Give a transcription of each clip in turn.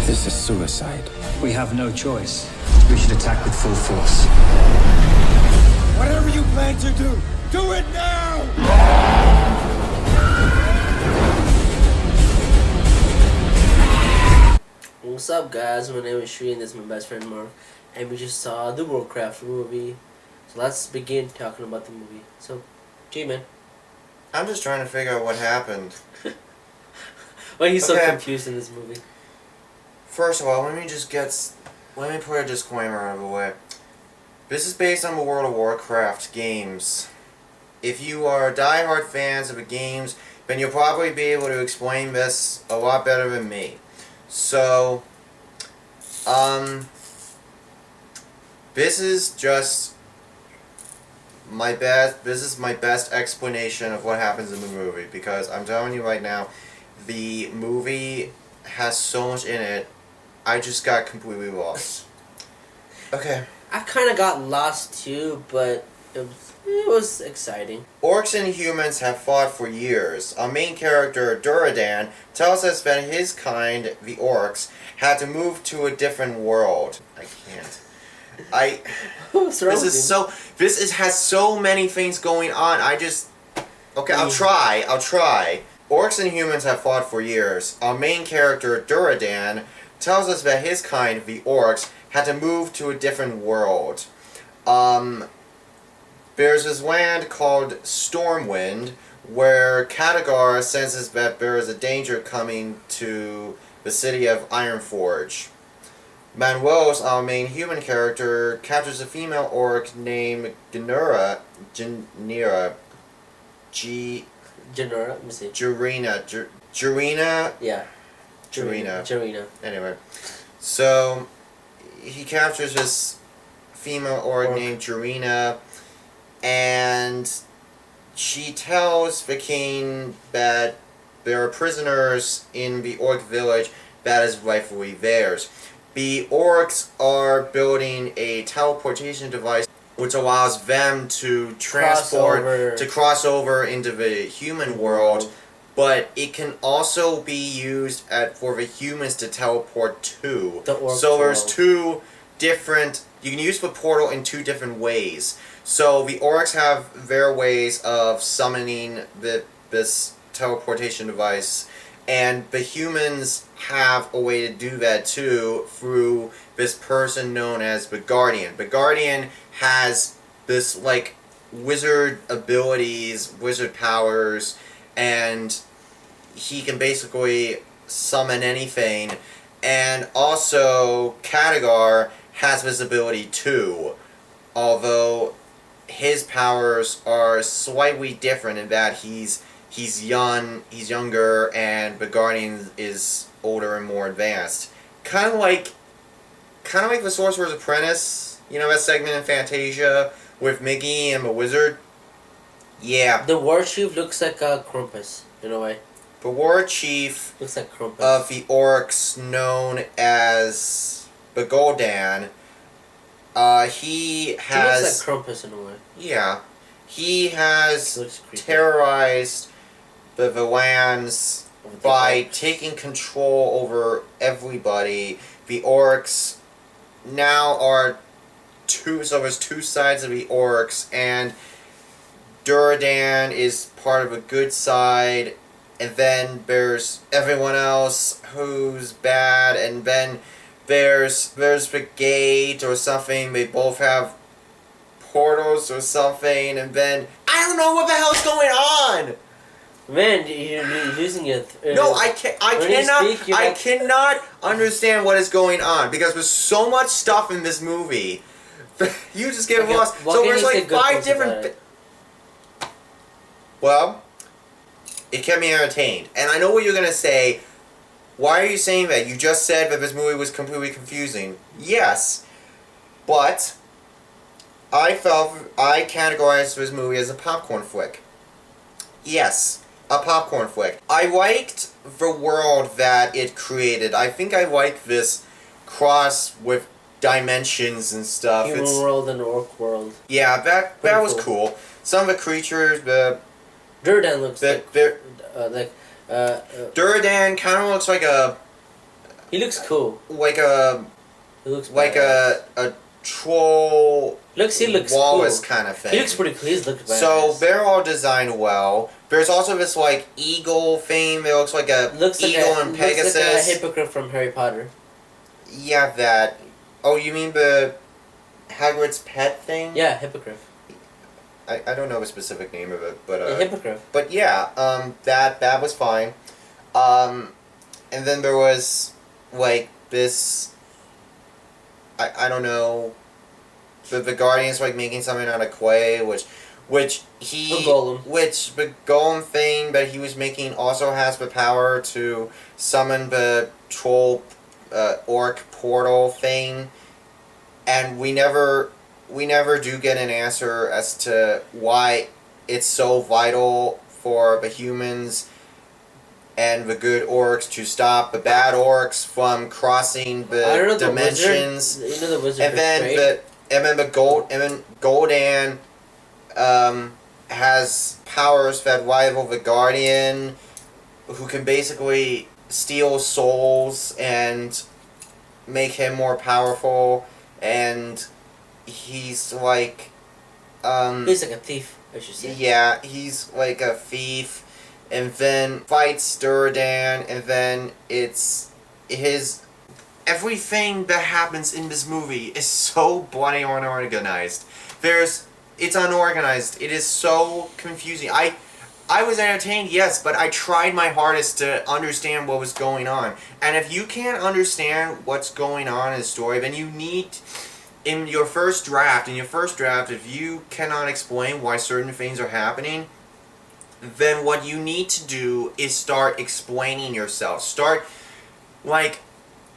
This is suicide. We have no choice. We should attack with full force. Whatever you plan to do it now! What's up, guys? My name is Shree and this is my best friend Mark, and we just saw the Warcraft movie. So let's begin talking about the movie. So, G-Man. I'm just trying to figure out what happened. Why are you so confused in this movie? First of all, let me put a disclaimer out of the way. This is based on the World of Warcraft games. If you are diehard fans of the games, then you'll probably be able to explain this a lot better than me. So, this is just my best explanation of what happens in the movie, because I'm telling you right now, the movie has so much in it, I just got completely lost. Okay. I kind of got lost too, but it was exciting. Orcs and humans have fought for years. Our main character, Duradan, tells us that his kind, the orcs, had to move to a different world. I can't. This has so many things going on. Okay, I'll try. Orcs and humans have fought for years. Our main character, Duradan, tells us that his kind, the orcs, had to move to a different world. There's this land called Stormwind, where Khadgar senses that there is a danger coming to the city of Ironforge. Manuel's, our main human character, captures a female orc named Genera. Let me see. Jurina? Yeah. Jurina. Anyway. So, he captures this female orc named Jurina, and she tells the king that there are prisoners in the orc village that is rightfully theirs. The orcs are building a teleportation device which allows them to cross over into the human world, but it can also be used for the humans to teleport to. So there's two different. You can use the portal in two different ways. So the orcs have their ways of summoning this teleportation device, and the humans have a way to do that too through this person known as the Guardian. The Guardian has this like wizard abilities, wizard powers, and he can basically summon anything. And also Khadgar has this ability too, although his powers are slightly different in that he's younger, and the Guardian is older and more advanced. Kind of like the Sorcerer's Apprentice, you know, that segment in Fantasia with Mickey and the wizard. Yeah. The war chief looks like a Krampus in a way. The war chief looks like Krampus of the orcs, known as the Gul'dan. He has. He looks like Krampus in a way. Yeah, he has terrorized the lands by taking control over everybody. The orcs now are so there's two sides of the orcs, and Duradan is part of a good side, and then there's everyone else who's bad, and then there's the gate or something. They both have portals or something, and then I don't know what the hell's going on. Man, you're losing it. No, I cannot understand what is going on, because there's so much stuff in this movie. You just get lost. So there's like 5 different. Well, it kept me entertained, and I know what you're gonna say. Why are you saying that? You just said that this movie was completely confusing. Yes, but I categorized this movie as a popcorn flick. Yes, a popcorn flick. I liked the world that it created. I think I liked this cross with dimensions and stuff. Human world and orc world. Yeah, that was cool. Some of the creatures, Duradan looks Duradan kind of looks like a He looks cool. like a He looks like badass. a troll He looks Wallace cool. kind of thing. He looks pretty cool. He looks badass. So they're all designed well. There's also this like eagle thing. It looks like a eagle and Pegasus. Looks like a hippogriff from Harry Potter. Yeah, that. Oh, you mean the Hagrid's pet thing? Yeah, hippogriff. I don't know the specific name of it, but A hippogriff. But yeah, that was fine. And then there was like this. I don't know. The Guardians like making something out of clay, which A golem. which the golem thing that he was making also has the power to summon the troll orc portal thing, and we never do get an answer as to why it's so vital for the humans and the good orcs to stop the bad orcs from crossing the dimensions. The wizard, the wizard and then Gul'dan has powers that rival the Guardian, who can basically steal souls and make him more powerful, and he's like he's like a thief, I should say. yeah, he's like a thief, and then fights Durdan, and then it's his everything that happens in this movie is so bloody unorganized. It's unorganized. It is so confusing. I was entertained, yes, but I tried my hardest to understand what was going on. And if you can't understand what's going on in the story, then you need, in your first draft, if you cannot explain why certain things are happening, then what you need to do is start explaining yourself. Start, like,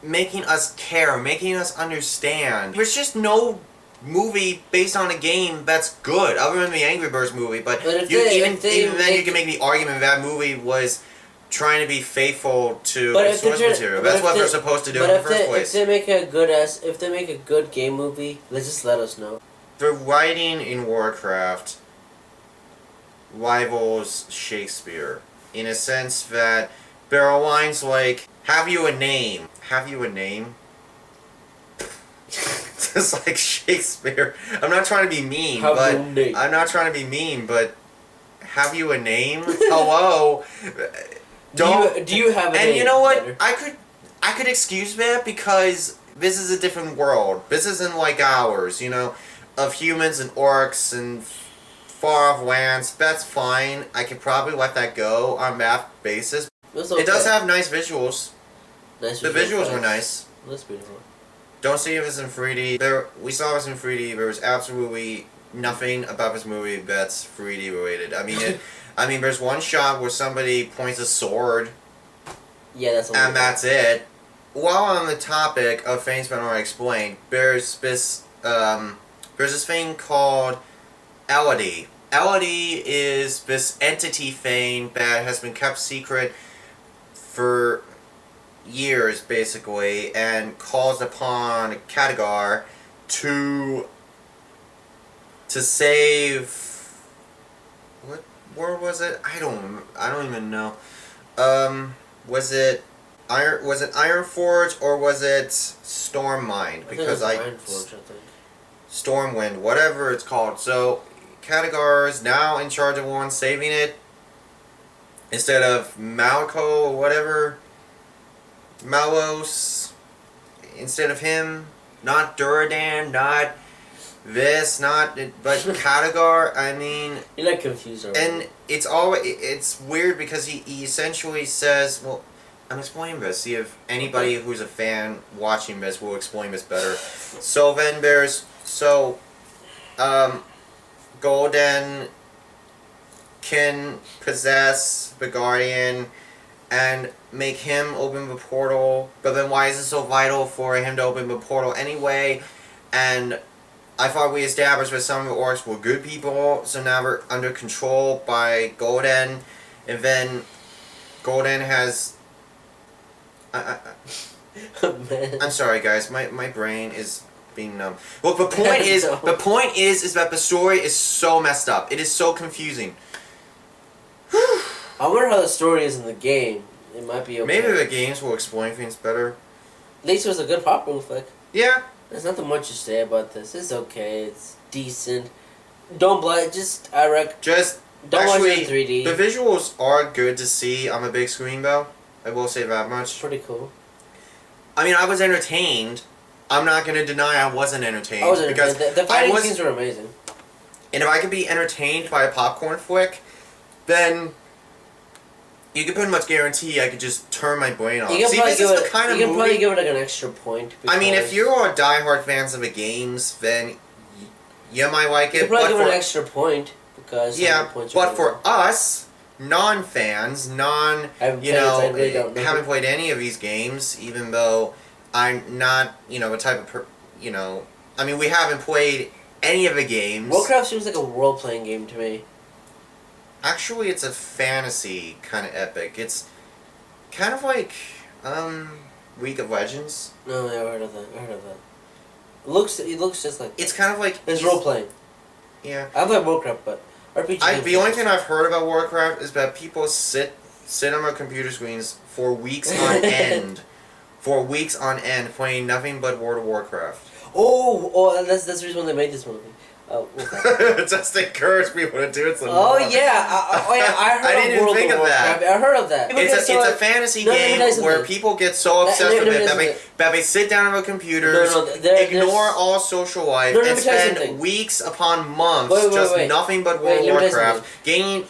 making us care, making us understand. There's just no movie based on a game that's good, other than the Angry Birds movie. But even then, you can make the argument that movie was trying to be faithful to the source material. That's what they're supposed to do in the first place. If they make a good game movie, just let us know. The writing in Warcraft rivals Shakespeare in a sense that there are lines like, "Have you a name? Have you a name?" It's like Shakespeare. I'm not trying to be mean, but have you a name? Hello. Do you have a name? And you know what? Better? I could excuse that because this is a different world. This isn't like ours, of humans and orcs and far off lands. That's fine. I could probably let that go on that basis. Okay. It does have nice visuals. The visuals were nice. That's beautiful. Don't see this in 3D. We saw this in 3D. There was absolutely nothing about this movie that's 3D related. I mean, there's one shot where somebody points a sword. Yeah, that's it. While on the topic of things that aren't explained, there's this thing called Elodie. Elodie is this entity thing that has been kept secret for years, basically, and calls upon Khadgar to save. What word was it? I don't even know. Was it Ironforge or was it Stormmind? Because Ironforge, I think. Stormwind, whatever it's called. So Khadgar is now in charge of one saving it instead of Malco or whatever. Malos, instead of him, not Duradan, not this, but Khadgar. I mean, you're not confused already. And it's weird because he essentially says, well, I'm explaining this. See if anybody who's a fan watching this will explain this better. So then Gul'dan can possess the Guardian and make him open the portal, but then why is it so vital for him to open the portal anyway? And I thought we established that some of the orcs were good people, so now we're under control by Gul'dan, and then Gul'dan has... I'm sorry guys, my brain is being numb. Well, the point is that the story is so messed up. It is so confusing. I wonder how the story is in the game. It might be okay. Maybe the games will explain things better. At least it was a good popcorn flick. Yeah. There's nothing much to say about this. It's okay. It's decent. Don't blame. Just I rec. Just Don't actually, watch it in 3D. the visuals are good to see on a big screen, though. I will say that much. Pretty cool. I mean, I was entertained. I'm not going to deny I wasn't entertained. I was because the fighting scenes were amazing. And if I could be entertained by a popcorn flick, then you can pretty much guarantee I could just turn my brain off. You can See, probably this give is it. the kind of You can probably movie. give it like an extra point. I mean, if because you're all diehard fans of the games, then you might like you it. can probably But give it for an extra point because yeah, of the points but you're for us, non-fans, I really don't know. haven't played any of these games, even though I'm not, the type of, I mean, we haven't played any of the games. Warcraft seems like a role-playing game to me. Actually, it's a fantasy kind of epic. It's kind of like, League of Legends. No, I heard of that. It looks just like. It's kind of like It's role-playing. Yeah. I play Warcraft, but RPG. The only thing I've heard about Warcraft is that people sit on their computer screens for weeks on end. For weeks on end, playing nothing but World of Warcraft. Oh, that's the reason why they made this movie. Just to encourage people to do it some Oh more. yeah, I heard I of didn't even World think of of that. Warcraft. I heard of that. It's a fantasy game where people get so obsessed with it that they sit down on their computers, ignore all social life, and spend weeks upon months just nothing but World of Warcraft, gaining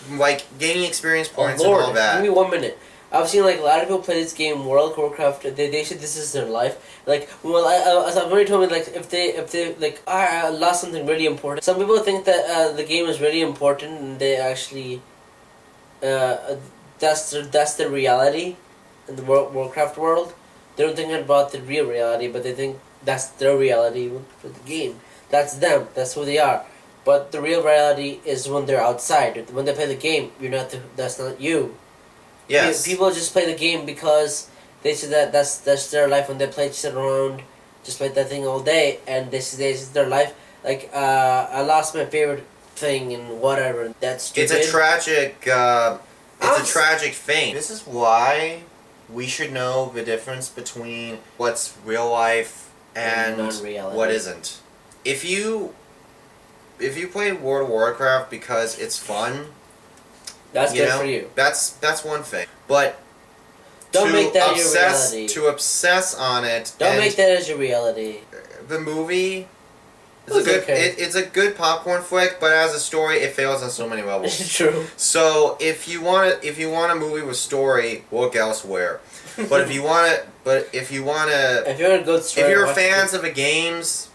experience points and all that. Give me 1 minute. I've seen like a lot of people play this game, World of Warcraft. They said this is their life. Like, well, somebody told me like if they like I lost something really important. Some people think that the game is really important, and they actually that's their reality in the Warcraft world. They don't think about the real reality, but they think that's their reality for the game. That's them. That's who they are. But the real reality is when they're outside. When they play the game, you're not. That's not you. Yes. People just play the game because they say that's their life. When they play, sit around, just play that thing all day, and this is their life. Like I lost my favorite thing and whatever. That's stupid. It's a tragic. It's a tragic thing. This is why we should know the difference between what's real life and what isn't. If you play World of Warcraft because it's fun. That's good for you. That's one thing. But don't make that your reality. To obsess on it. Don't make that as your reality. The movie it's a good popcorn flick, but as a story it fails on so many levels. True. So if you want a movie with story, look elsewhere. But if you're fans of the games,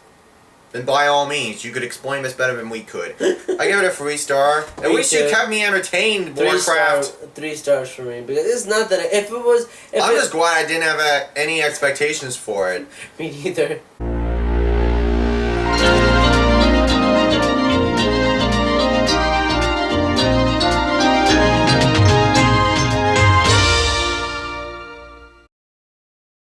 then by all means, you could explain this better than we could. I give it a 3-star. At least you kept me entertained, Warcraft. 3 stars for me, because it's not that. I'm just glad I didn't have any expectations for it. Me neither.